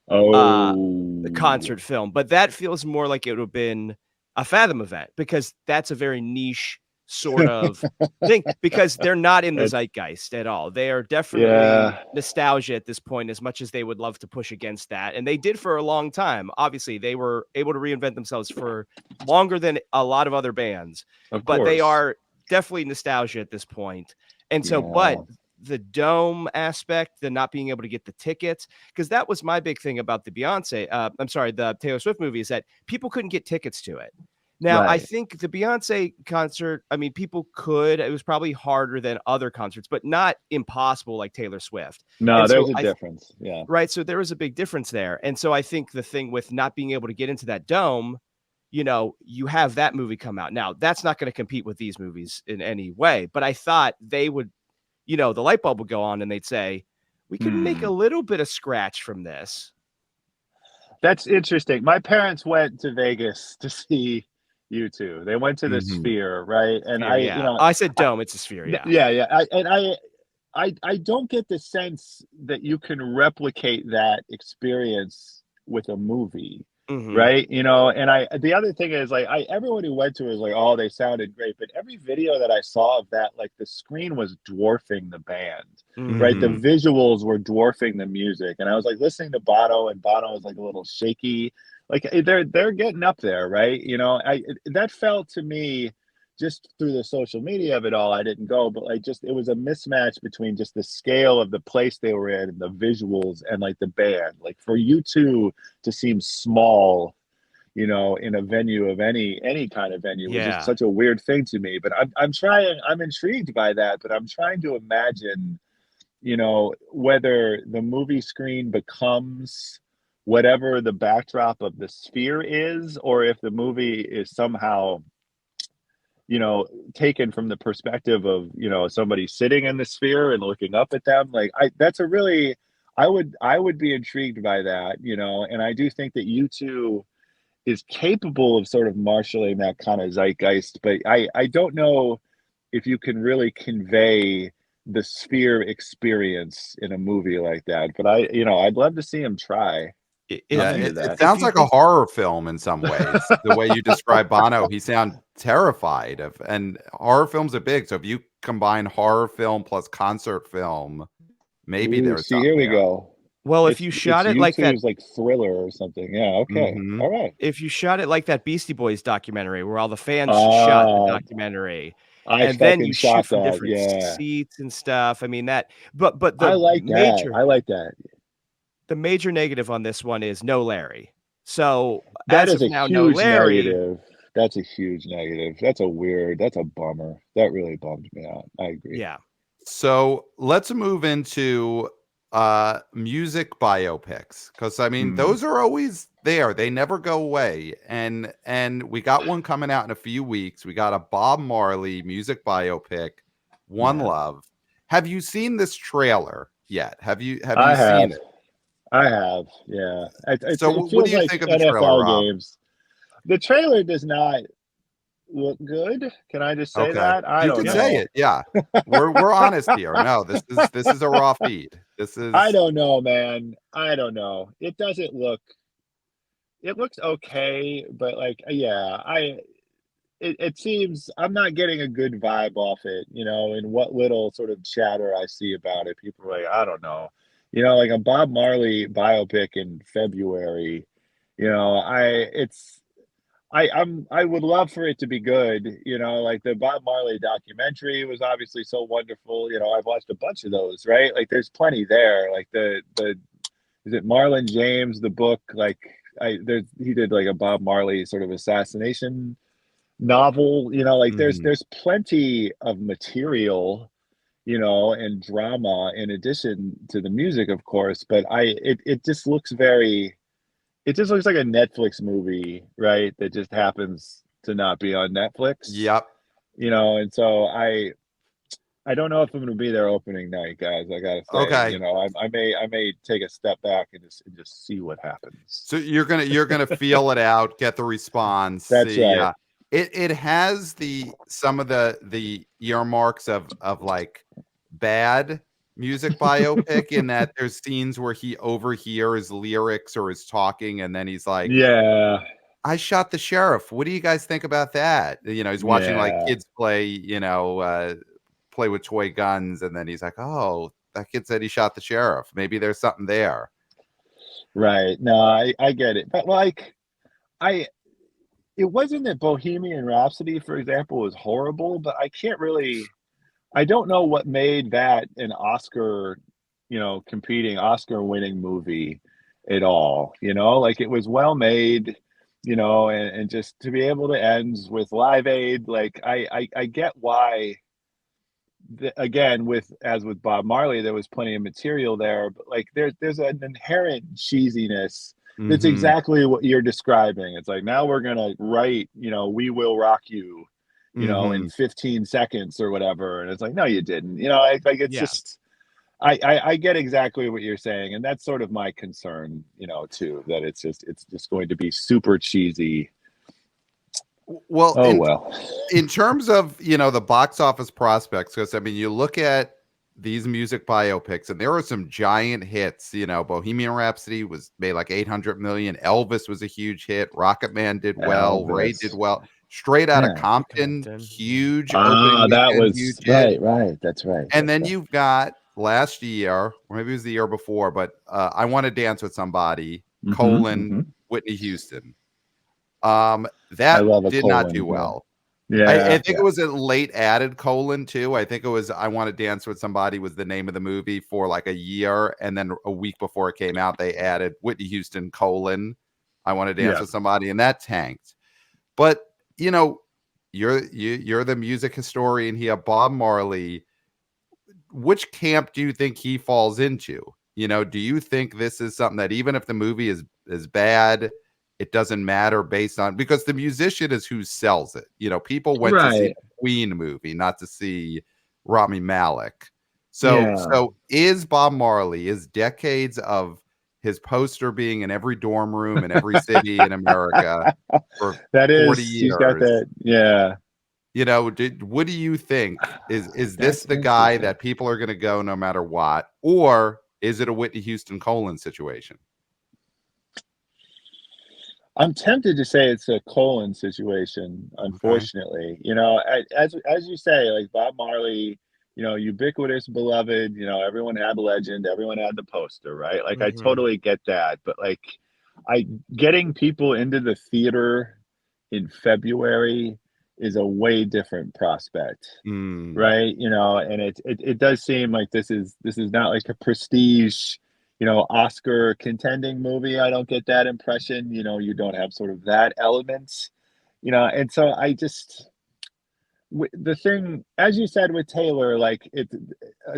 uh Oh, concert film, but that feels more like it would have been a Fathom event, because that's a very niche sort of thing, because they're not in the it's zeitgeist at all. They are definitely yeah, nostalgia at this point, as much as they would love to push against that. And they did for a long time. Obviously, they were able to reinvent themselves for longer than a lot of other bands, of but they course, are definitely nostalgia at this point. And so, but yeah. the dome aspect, the not being able to get the tickets, because that was my big thing about the the Taylor Swift movie, is that people couldn't get tickets to it. Now, I Right. think the Beyonce concert, I mean, people could. It was probably harder than other concerts, but not impossible like Taylor Swift. No, And so there's a difference. Yeah. right, so there was a big difference there. And so I think the thing with not being able to get into that dome, you have that movie come out. Now, that's not going to compete with these movies in any way, but I thought they would, the light bulb would go on and they'd say, we could make Hmm. a little bit of scratch from this. That's interesting. My parents went to Vegas to see you two. They went to the Mhm. Sphere, right? And Sphere, yeah. I said I dome, it's a sphere, yeah. yeah, yeah. I don't get the sense that you can replicate that experience with a movie. Mhm. right? You know, and the other thing is like everyone who went to it was like, oh, they sounded great, but every video that I saw of that, like the screen was dwarfing the band, right? The Mhm. visuals were dwarfing the music, and I was like listening to Bono, and Bono was like a little shaky. Like they're getting up there, right? You know, that felt to me, just through the social media of it all, I didn't go, but like just it was a mismatch between just the scale of the place they were in and the visuals and like the band. Like for you two to seem small, you know, in a venue of any kind of venue was just Yeah. such a weird thing to me. But I'm intrigued by that, but I'm trying to imagine, you know, whether the movie screen becomes whatever the backdrop of the sphere is, or if the movie is somehow, you know, taken from the perspective of, you know, somebody sitting in the sphere and looking up at them. Like that's a really, I would be intrigued by that, you know, and I do think that U2 is capable of sort of marshaling that kind of zeitgeist, but I don't know if you can really convey the sphere experience in a movie like that. But I'd love to see him try. Yeah, I'm into it that. If sounds you like a think horror film in some ways. The way you describe Bono, he sound terrified of, and horror films are big. So if you combine horror film plus concert film, maybe Ooh, there's see, something here we there. go. well, if It's you it's shot it like that U2's like Thriller or something. Yeah, okay. Hmm. All right. if you shot it like that Beastie Boys documentary where all the fans shot the Uh documentary, I and then fucking you shoot shot from that. different Yeah. seats and stuff, I mean, that but I like that. I like that. the major negative on this one is no Larry. So, That as is of a now, no huge Larry. negative. That's a huge negative. That's a bummer. That really bummed me out. I agree. Yeah. So let's move into music biopics, because I mean Hmm. those are always there. They never go away. And we got one coming out in a few weeks. We got a Bob Marley music biopic, One Yeah. Love. Have you seen this trailer yet? Have you I seen have. it? I have. Yeah. So It what do feels you like think of the trailer, NFL Rob? games. The trailer does not look good. Can I just say Okay. that? I You don't could Yeah. say know. it. Yeah. We're honest here. No, this is a raw feed. This I is don't know, man. I don't know. It looks okay, but like yeah, it seems I'm not getting a good vibe off it, you know, and what little sort of chatter I see about it. People are like, I don't know. You know, like a Bob Marley biopic in February, you know, I would love for it to be good, you know, like the Bob Marley documentary was obviously so wonderful. You know, I've watched a bunch of those, right? Like there's plenty there. Like the is it Marlon James, the book, like he did like a Bob Marley sort of assassination novel, you know, like mhm. there's plenty of material, you know, and drama in addition to the music, of course, but it just looks very, it just looks like a Netflix movie, right? That just happens to not be on Netflix, Yep. you know, and so I don't know if I'm going to be there opening night, guys. I gotta say, you Okay. know, I may take a step back and just see what happens. So you're gonna feel it out, get the response, That's see. right. It has some of the earmarks of like bad music biopic, in that there's scenes where he overhears lyrics or is talking, and then he's like, Yeah, "I shot the sheriff. What do you guys think about that?" You know, he's watching like yeah. kids play, play with toy guns, and then he's like, "Oh, that kid said he shot the sheriff. Maybe there's something there." Right. No, I get it. But like I it wasn't that Bohemian Rhapsody, for example, was horrible, but I don't know what made that an Oscar, you know, competing Oscar winning movie at all. You know, like it was well made, you know, and just to be able to end with Live Aid, like I get why again, with as with Bob Marley, there was plenty of material there, but like there's an inherent cheesiness that's Hmm. exactly what you're describing. It's like now we're gonna write, you know, "We Will Rock You," you know, in Hmm. 15 seconds or whatever, and it's like, no, you didn't. You know, like it's Yeah. just. I get exactly what you're saying, and that's sort of my concern, you know, too. That it's just going to be super cheesy. Well, Oh in well. in terms of, the box office prospects, because I mean, you look at these music biopics, and there were some giant hits. You know, Bohemian Rhapsody was made like 800 million. Elvis was a huge hit. Rocket Man did well. Ray did Elvis. well. Straight Outta Yeah. Compton, Compton. huge opening Ah, that weekend, huge was hit. right. That's right. And That's then right. you've got last year, or maybe it was the year before, but I Want to Dance with Somebody, Whitney Houston. I That love a did not colon. do well. I Yeah. think it was a late added colon too. I think it was I Want to Dance with Somebody was the name of the movie for like a year, and then a week before it came out, they added Whitney Houston colon I Want to Dance Yeah. with Somebody, and that tanked. But you know, you're the music historian here, Bob Marley. Which camp do you think he falls into? You know, do you think this is something that even if the movie is bad, it doesn't matter based on, because the musician is who sells it. You know, people went to see Right. the Queen movie, not to see Rami Malek. So Yeah. is Bob Marley, is decades of his poster being in every dorm room in every city in America for That 40 is, he's got years. that. Yeah. You know, what do you think? Is this That's the guy interesting. that people are going to go no matter what, or is it a Whitney Houston colon situation? I'm tempted to say it's a colon situation, Okay. unfortunately. As you say, like Bob Marley, ubiquitous, beloved, everyone had the legend, everyone had the poster, right? Like I Mhm. totally get that, but like I getting people into the theater in February is a way different prospect, Mm, right? And it does seem like this is not like a prestige, Oscar contending movie. I don't get that impression. You don't have sort of that element, and so I just the thing, as you said with Taylor, like it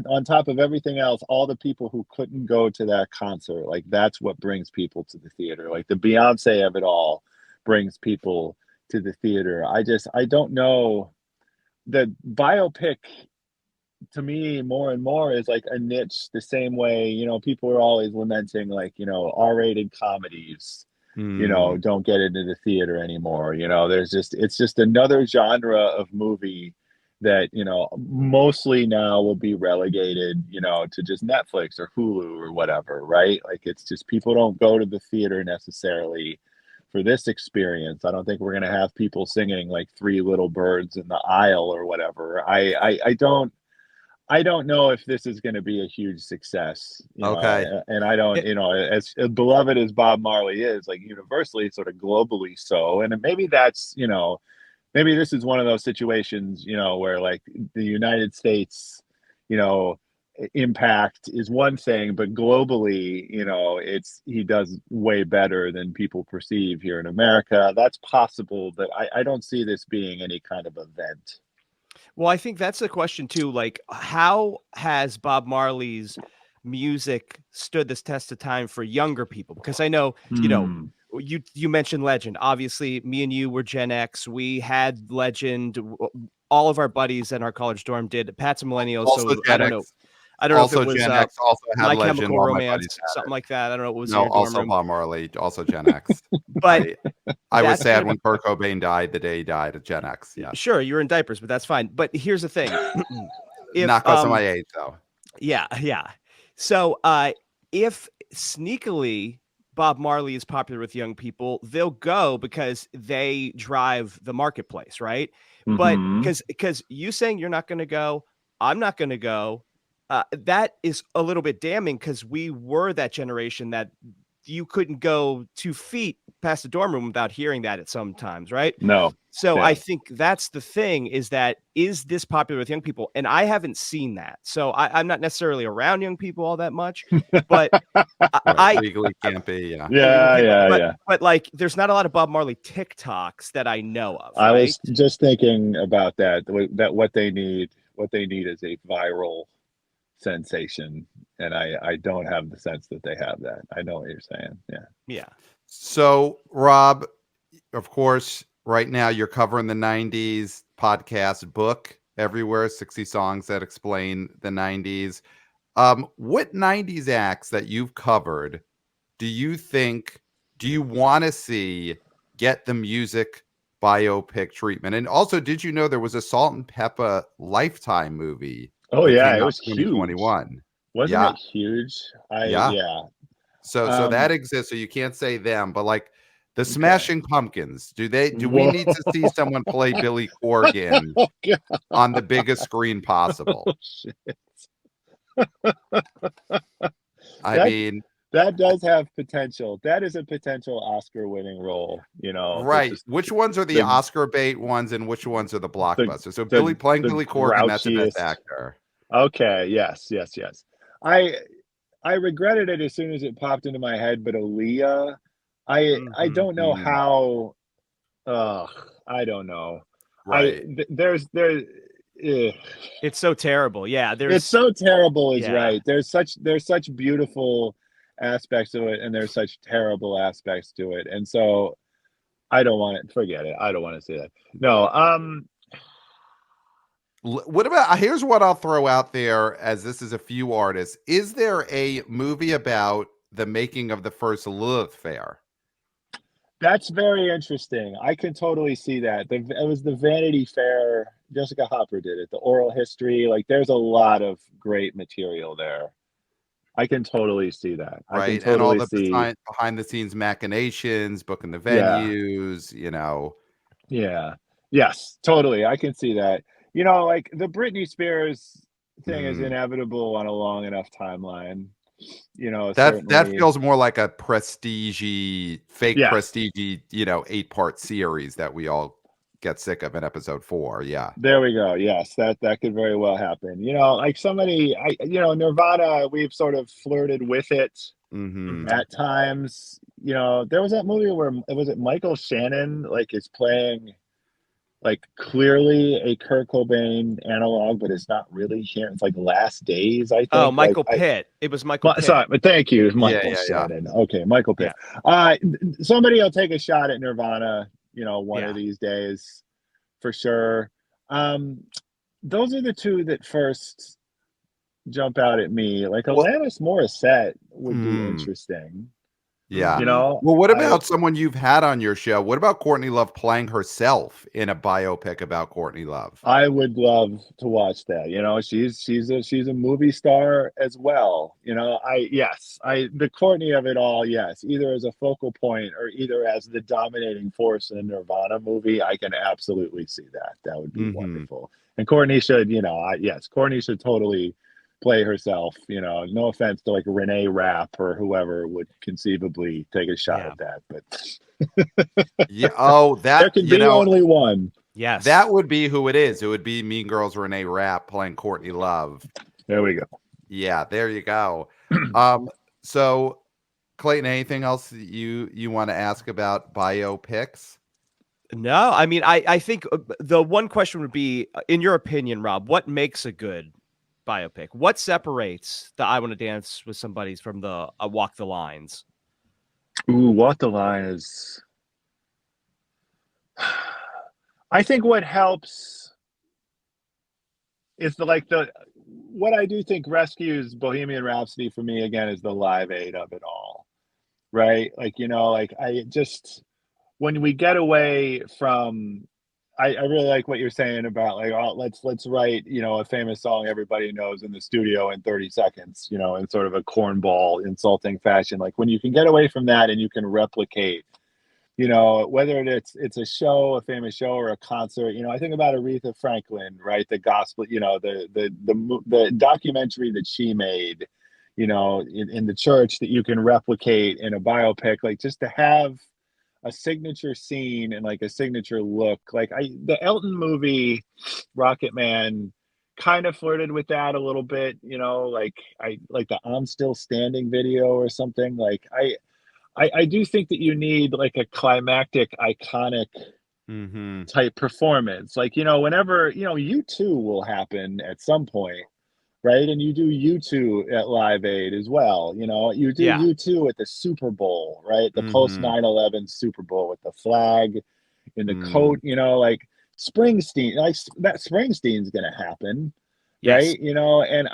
on top of everything else, all the people who couldn't go to that concert, like that's what brings people to the theater. Like the Beyonce of it all brings people to the theater. I don't know, the biopic to me more and more is like a niche, the same way, people are always lamenting like, R-rated comedies, mm, don't get into the theater anymore. It's just another genre of movie that, mostly now will be relegated, to just Netflix or Hulu or whatever, right? Like it's just people don't go to the theater necessarily for this experience. I don't think we're gonna have people singing like Three Little Birds in the aisle or whatever. I don't know if this is going to be a huge success, okay. and I don't, It as beloved as Bob Marley is, like universally, sort of globally so. And maybe that's, maybe this is one of those situations, where like the United States, you know, impact is one thing, but globally, he does way better than people perceive here in America. That's possible, but I don't see this being any kind of event. Well, I think that's the question too, like, how has Bob Marley's music stood this test of time for younger people? Because I know, Hmm. you mentioned Legend. Obviously, me and you were Gen X. We had Legend. All of our buddies in our college dorm did. Pat's a millennial, Also so Gen X. I don't know if it Also was Gen X also had My Legend. Chemical All my buddies Romance, had something it. like that. I don't know what was in No, your dorm also room, Bob Marley, also Gen X. but I was that's sad gonna when Kurt Cobain died the day he died at Gen X. Yes. sure, you were in diapers, but that's fine. But here's the thing. If Not because of my age, though. Yeah, yeah. So, if sneakily Bob Marley is popular with young people, they'll go because they drive the marketplace, right? But Hmm. because you saying you're not going to go, I'm not going to go. That is a little bit damning because we were that generation that you couldn't go 2 feet past the dorm room without hearing that at some times, right? No. So I Yeah. think that's the thing, is that is this popular with young people? And I haven't seen that. So I'm not necessarily around young people all that much, but Right. Legally can't be. Yeah. Yeah, yeah, yeah. but like there's not a lot of Bob Marley TikToks that I know of, I right? was just thinking about that. That what they need is a viral sensation, and I don't have the sense that they have that. I know what you're saying. Yeah. Yeah. So, Rob, of course, right now you're covering the 90s podcast book everywhere, 60 songs that explain the 90s. What 90s acts that you've covered do you want to see get the music biopic treatment? And also, did you know there was a Salt and Pepper Lifetime movie Oh that yeah, came it out was in huge. 2021. Wasn't Yeah. it huge? Yeah. Yeah. So that exists. So you can't say them, but like the Okay. Smashing Pumpkins, do we Whoa. need to see someone play Billy Corgan Oh, God. on the biggest screen possible? Oh, shit. I That mean, that does have potential. That is a potential Oscar-winning role. right. Which ones are the the Oscar bait ones and which ones are the the blockbusters? So the playing the Billy Corgan, that's the best grouchiest. actor. Okay. Yes. Yes. Yes. I I regretted it as soon as it popped into my head, but Aaliyah, I don't know Mhm. how. Ugh, I don't know. Right. There. Ugh. It's so terrible. Yeah, It's there's so terrible is yeah. right. There's such beautiful aspects to it, and there's such terrible aspects to it. And so I don't want it. Forget it. I don't want to say that. No. What about here's what I'll throw out there as this is a few artists. Is there a movie about the making of the first Lilith Fair? That's very interesting. I can totally see that. It was the Vanity Fair. Jessica Hopper did it. The oral history. Like, there's a lot of great material there. I can totally see that. I can Right. And all totally the see. behind the scenes machinations, booking the Yeah. venues, Yeah. Yes, totally. I can see that. Like the Britney Spears thing is Mm. inevitable on a long enough timeline. That Certainly. feels more like a prestige fake Yeah. prestige 8-part series that we all get sick of in episode 4. Yeah. There we go. Yes, that could very well happen. Like Nirvana, we've sort of flirted with it Hmm. at times. There was that movie where was it Michael Shannon like is playing like clearly a Kurt Cobain analog, but it's not really him. It's like Last Days, I Oh, think. Michael Pitt. It was Michael Sorry, Pitt. but thank you, Yeah, Michael yeah, yeah. Shannon. Okay, Michael Pitt. Yeah. Somebody will take a shot at Nirvana, one of Yeah. these days for sure. Um, those are the two that first jump out at me. Like Well, Alanis Morissette would be mm, interesting. yeah. Mhm. Well, what I about someone you've had on your show? What about Courtney Love playing herself in a biopic about Courtney Love? I would love to watch that. She's a movie star as well. The Courtney of it all, yes, either as a focal point or either as the dominating force in a Nirvana movie. I can absolutely see that. That would be Hmm. wonderful. And Courtney should, yes, Courtney should totally play herself. No offense to like Renee Rapp or whoever would conceivably take a shot Yeah. at that, but Yeah. Oh, there can be only one. Yes. that would be who it is. It would be Mean Girls Renee Rapp playing Courtney Love. There we go. Yeah, there you go. So Clayton, anything else that you want to ask about biopics? No, I mean, I think the one question would be, in your opinion, Rob, what makes a good biopic? What separates the I Want to Dance with Somebody's from the Walk the Lines? Ooh, Walk the Line is. I think what helps is what I do think rescues Bohemian Rhapsody for me again is the Live Aid of it all, right? Like I just when we get away from. I really like what you're saying about like, oh, let's write a famous song everybody knows in the studio in 30 seconds, in sort of a cornball insulting fashion. Like when you can get away from that and you can replicate whether it's a show, a famous show, or a concert. I think about Aretha Franklin, right? The gospel, the documentary that she made, in the church that you can replicate in a biopic, like just to have a signature scene and like a signature look. Like the Elton movie, Rocket Man, kind of flirted with that a little bit. Like I like the I'm Still Standing video or something. Like I do think that you need like a climactic, iconic Hmm. type performance. Like, whenever, U2 will happen at some point, right? And you do U2 at Live Aid as well. You do Yeah. U2 at the Super Bowl, right? The post Hmm. 9/11 Super Bowl with the flag in the Mm. coat, like Springsteen, like that Springsteen's going to happen, Yes. right? And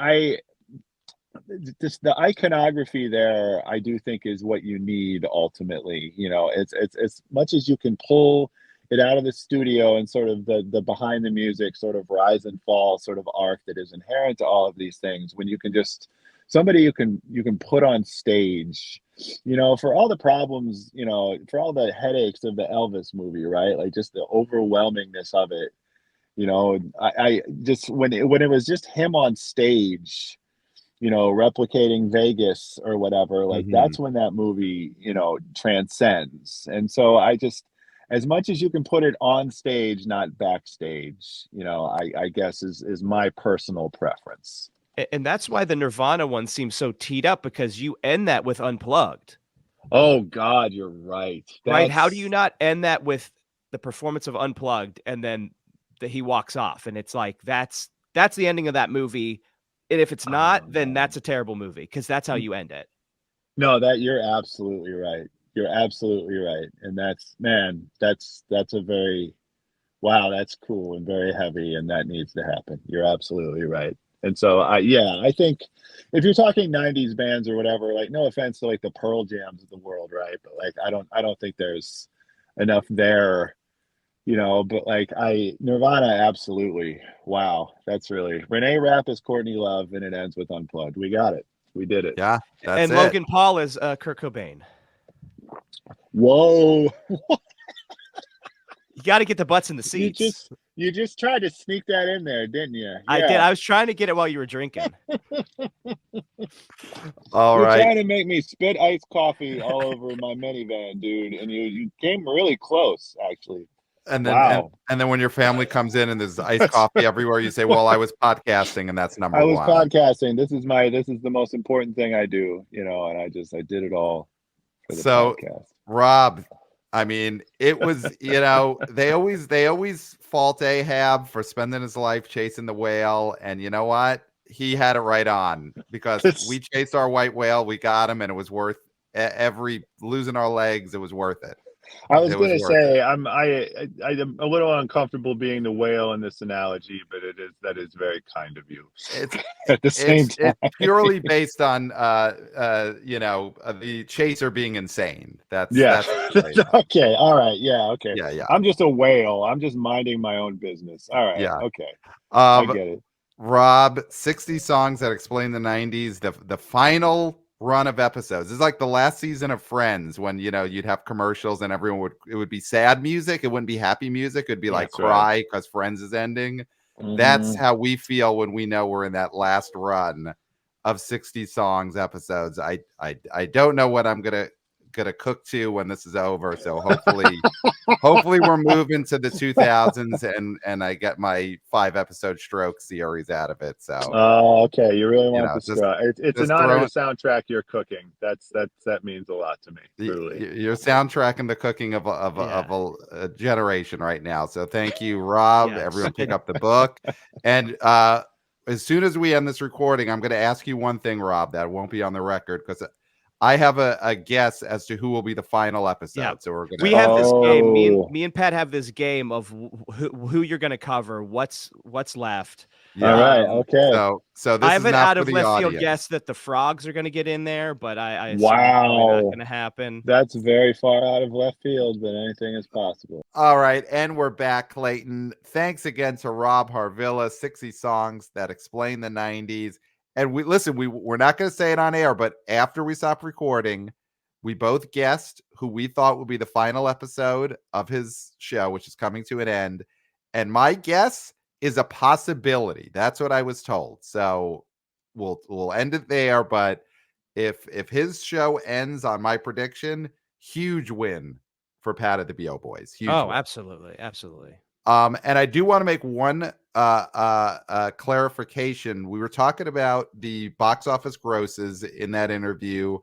just the iconography there, I do think is what you need ultimately. It's as much as you can pull it out of the studio and sort of the behind the music sort of rise and fall sort of arc that is inherent to all of these things, when you can just somebody you can put on stage, for all the problems, for all the headaches of the Elvis movie, right? Like just the overwhelmingness of it. I just when it was just him on stage, replicating Vegas or whatever, like Mhm. that's when that movie, transcends. And so I just, as much as you can put it on stage, not backstage, I guess is my personal preference. And that's why the Nirvana one seems so teed up, because you end that with Unplugged, Oh God, you're right. right? How do you That's not end that with the performance of Unplugged and then he walks off? And it's like that's the ending of that movie. And if it's not, oh then man. that's a terrible movie, because that's how you end it. No, that you're absolutely right. You're absolutely right. And that's, man, that's a very, wow, that's cool and very heavy, and that needs to happen. You're absolutely right. And so yeah, I think if you're talking 90s bands or whatever, like no offense to like the Pearl Jams of the world, right? But like I don't think there's enough there, but like Nirvana, absolutely. Wow, that's really Renee Rapp is Courtney Love and it ends with Unplugged. We got it. We did it. Yeah, that's And it. Logan Paul is Kurt Cobain. Whoa. You got to get the butts in the You seats. just you just tried to sneak that in there, didn't you? I did. Yeah. I was trying to get it while you were drinking. All You're right. trying to make me spit iced coffee all over my minivan, dude, and you came really close, actually. And then Wow. and then when your family comes in and there's iced coffee everywhere, you say, "Well, I was podcasting, and that's number I was one." podcasting. This is the most important thing I do, and I did it all for the So, podcast. Rob, I mean, it was, they always fault Ahab for spending his life chasing the whale, and you know what? He had it right on, because we chased our white whale, we got him, and it was worth every losing our legs. It was worth it. I was It was gonna worth it. say I'm a little uncomfortable being the whale in this analogy, but that is very kind of you. It's At the same time, it's purely based on the chaser being insane. That's yeah. really it. Okay, all right, yeah, okay. Yeah, yeah, I'm just a whale. I'm just minding my own business. All right, yeah. okay, I Um, get it. Rob, 60 songs that explain the 90s, the final run of episodes. It's like the last season of Friends, when you'd have commercials and it would be sad music, it wouldn't be happy music, it'd be like That's right. cry because Friends is ending. That's Mhm. how we feel when we know we're in that last run of 60 songs episodes. I don't know what I'm gonna cook to when this is over. So hopefully we're moving to the 2000s, and I get my 5 episode stroke series out of it. So Oh, okay. You really want the just straw. It's an just honor to throwing soundtrack your cooking. That means a lot to me, truly. you're soundtracking the cooking Yeah. of a generation right now. So thank you, Rob. Yes. Everyone pick up the book. And as soon as we end this recording, I'm going to ask you one thing, Rob, that won't be on the record, because I have a guess as to who will be the final episode. Yeah. So we're We gonna have this game. Oh, Me and Pat have this game of who you're going to cover, what's left. all yeah. right. Um, Okay. So I this have is an not out for of the left field audience. guess that the frogs are going to get in there, but I assume it's probably not Wow. going to happen. That's very far out of left field, but anything is possible. All right, and we're back, Clayton. Thanks again to Rob Harvilla, 60 songs that explain the 90s. And we're not going to say it on air, but after we stop recording, we both guessed who we thought would be the final episode of his show, which is coming to an end. And my guess is a possibility. That's what I was told. So we'll end it there. But if his show ends on my prediction, huge win for Pat of the BO Boys. Huge Oh, win. absolutely. Absolutely. And I do want to make one clarification. We were talking about the box office grosses in that interview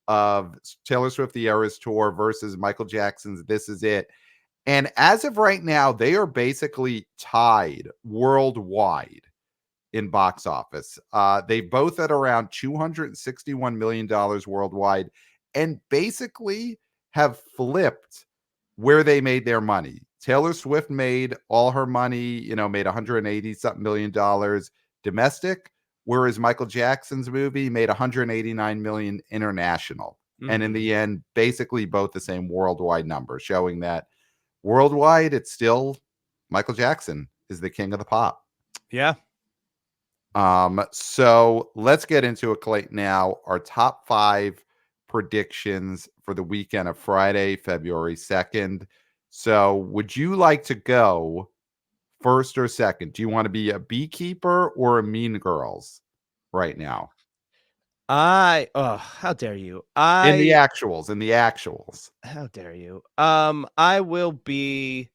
of Taylor Swift The Eras Tour versus Michael Jackson's This Is It. And as of right now, they are basically tied worldwide in box office. They both at around $261 million worldwide, and basically have flipped where they made their money. Taylor Swift made all her money, made 180 something million dollars domestic, whereas Michael Jackson's movie made 189 million international. And in Mhm. the end, basically both the same worldwide number, showing that Worldwide, it's still Michael Jackson is the king of the pop. Yeah. So let's get into it, Clayton. Now, our top 5 predictions for the weekend of Friday, February 2nd. So, would you like to go first or second? Do you want to be a beekeeper or a Mean Girls right now? How dare you? In the actuals. How dare you? I will be.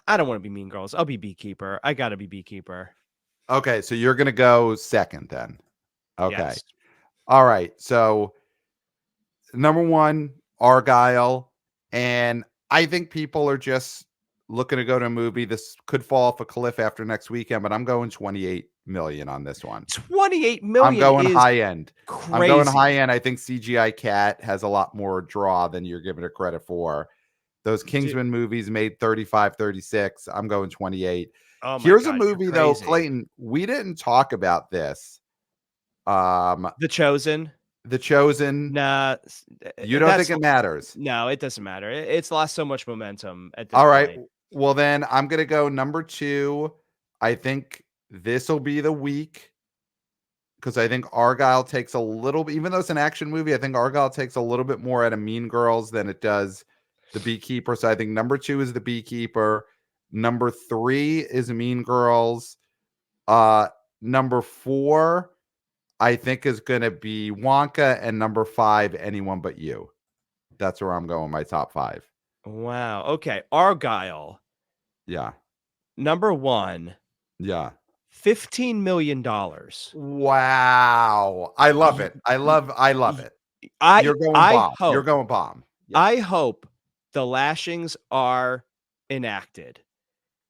I don't want to be Mean Girls. I'll be Beekeeper. I gotta be Beekeeper. Okay, so you're gonna go second then. Okay. Yes. All right. So number 1, Argyle. And I think people are just looking to go to a movie. This could fall off a cliff after next weekend, but I'm going 28 million on this one. 28 I'm million going is high end. crazy. I'm going high end. I think CGI Cat has a lot more draw than you're giving it credit for. Those Kingsman movies made 35, 36. I'm going 28. Oh my Here's God, a you're movie though, crazy. Clayton. We didn't talk about this. The Chosen. The Chosen. Nah, You don't think it matters? No, it doesn't matter. It's lost so much momentum at this All right. point. Well, then I'm going to go number 2. I think this will be the week because I think Argyle takes a little bit, even though it's an action movie, I think Argyle takes a little bit more out of Mean Girls than it does The Beekeeper. So I think number 2 is The Beekeeper. Number 3 is Mean Girls. Number 4, I think, is going to be Wonka. And number 5, Anyone But You. That's where I'm going, my top 5. Wow. Okay. Argyle. Yeah. Number 1. Yeah. $15 million. Wow. I love it. I love it. You're going bomb. You're going bomb. Yeah. I hope the lashings are enacted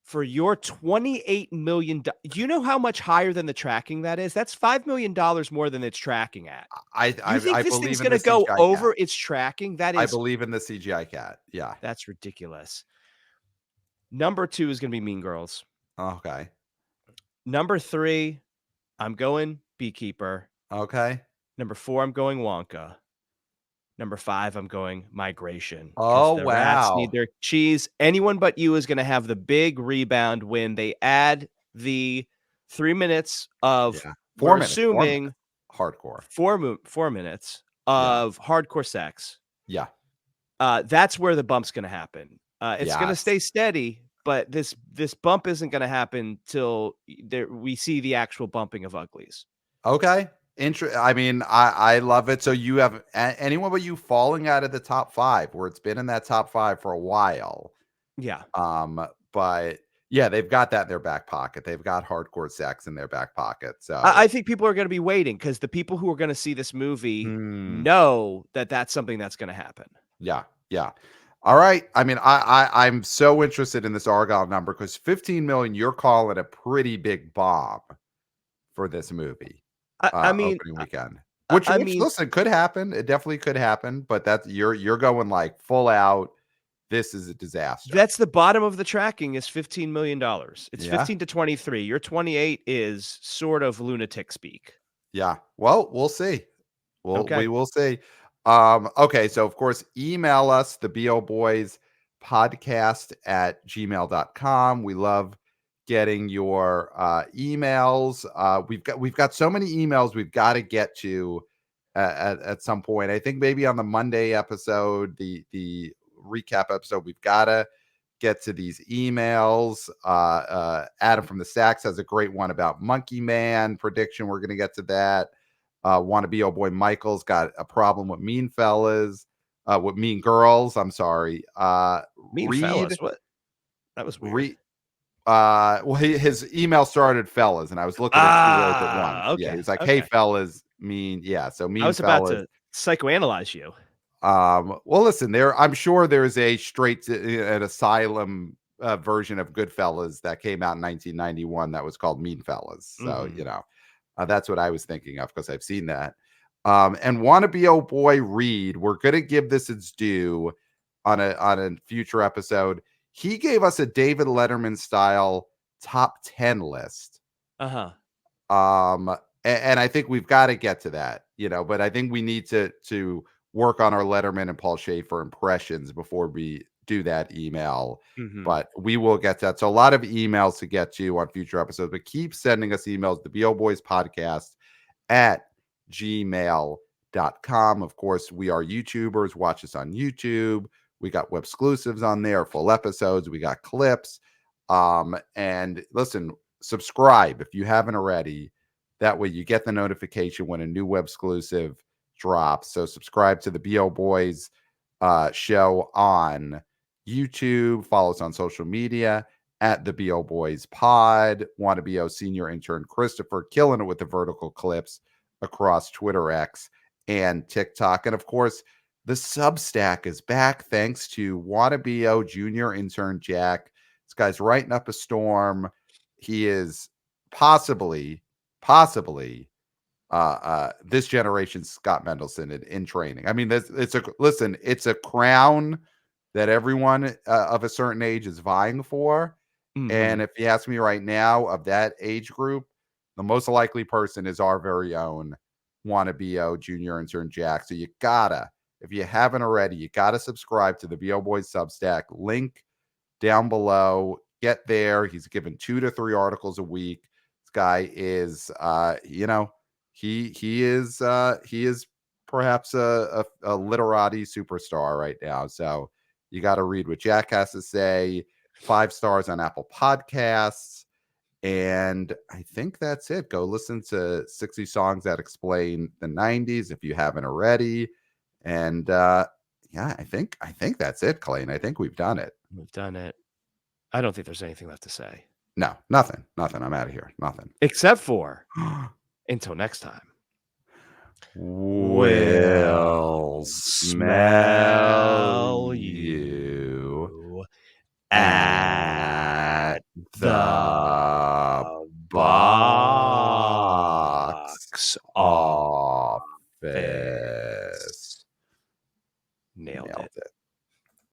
for your $28 million. You know how much higher than the tracking that is? That's $5 million more than it's tracking at. I think this thing's going to go over its tracking? That is. I believe in the CGI Cat. Yeah. That's ridiculous. Number 2 is going to be Mean Girls. Okay. Number 3, I'm going Beekeeper. Okay. Number 4, I'm going Wonka. Number 5, I'm going Migration. Oh, the rats need wow. their cheese. Anyone But You is going to have the big rebound when they add the 3 minutes of, 4 minutes. assuming, 4 minutes. Hardcore. 4 minutes of hardcore sex. Yeah. That's where the bump's going to happen. It's going to Yes. stay steady, but this bump isn't going to happen till we see the actual bumping of uglies. Okay. I mean, I love it. So you have Anyone But You falling out of the top 5, where it's been in that top 5 for a while. Yeah. But yeah, they've got that in their back pocket. They've got hardcore sex in their back pocket. So I think people are going to be waiting because the people who are going to see this movie know that that's something that's going to happen. Yeah. Yeah. All right. I mean, I'm so interested in this Argyle number because 15 million, you're calling a pretty big bomb for this movie. I mean, opening weekend, which listen, could happen. It definitely could happen, but that's you're going like full out. This is a disaster. That's the bottom of the tracking is $15 million. It's 15 to 23. Your 28 is sort of lunatic speak. Yeah. Well, we'll see. We will see. Okay. So of course, email us, theboboyspodcast@gmail.com. We love getting your emails. We've got so many emails we've got to get to at some point. I think maybe on the Monday episode, the recap episode, we've got to get to these emails. Adam from the Stacks has a great one about Monkey Man prediction. We're going to get to that. Wannabe Oh Boy Michael's got a problem with Mean Fellas, with Mean Girls. I'm sorry. Mean Fellas. What? That was weird. Well, his email started fellas, and I was looking at 2 words at once. Okay. Yeah, he was like, "Hey, fellas, mean." Yeah, so Mean I was Fellas. about to psychoanalyze you. Well, listen, I'm sure there's a straight an asylum version of Goodfellas that came out in 1991 that was called Mean Fellas. So that's what I was thinking of because I've seen that. And Wannabe Oh Boy Reed, we're gonna give this its due on a future episode. He gave us a David Letterman style top 10 list. And I think we've got to get to that, but I think we need to work on our Letterman and Paul Schaefer impressions before we do that email, Mhm. but we will get that. So a lot of emails to get to on future episodes, but keep sending us emails, the boboyspodcast at gmail.com. Of course, we are YouTubers. Watch us on YouTube. We got web exclusives on there, full episodes. We got clips. And listen, subscribe if you haven't already. That way you get the notification when a new web exclusive drops. So subscribe to the BO Boys show on YouTube. Follow us on social media at the BO Boys Pod. Want to BO senior intern Christopher, killing it with the vertical clips across Twitter X and TikTok. And of course, the Substack is back thanks to Wanna BO junior intern Jack. This guy's writing up a storm. He is possibly this generation's Scott Mendelson in training. I mean, it's a crown that everyone of a certain age is vying for. Mhm. And if you ask me right now, of that age group, the most likely person is our very own Wanna BO junior intern Jack. So you gotta, if you haven't already, you gotta subscribe to the BO Boys Substack. Link down below. Get there. He's given 2 to 3 articles a week. This guy is he is perhaps a literati superstar right now. So you got to read what Jack has to say. 5 stars on Apple Podcasts. And I think that's it. Go listen to 60 songs that explain the 90s if you haven't already. And yeah, I think that's it, Clayton. I think we've done it. We've done it. I don't think there's anything left to say. No, nothing. I'm out of here. Nothing. Except for until next time. We'll smell you at the box office.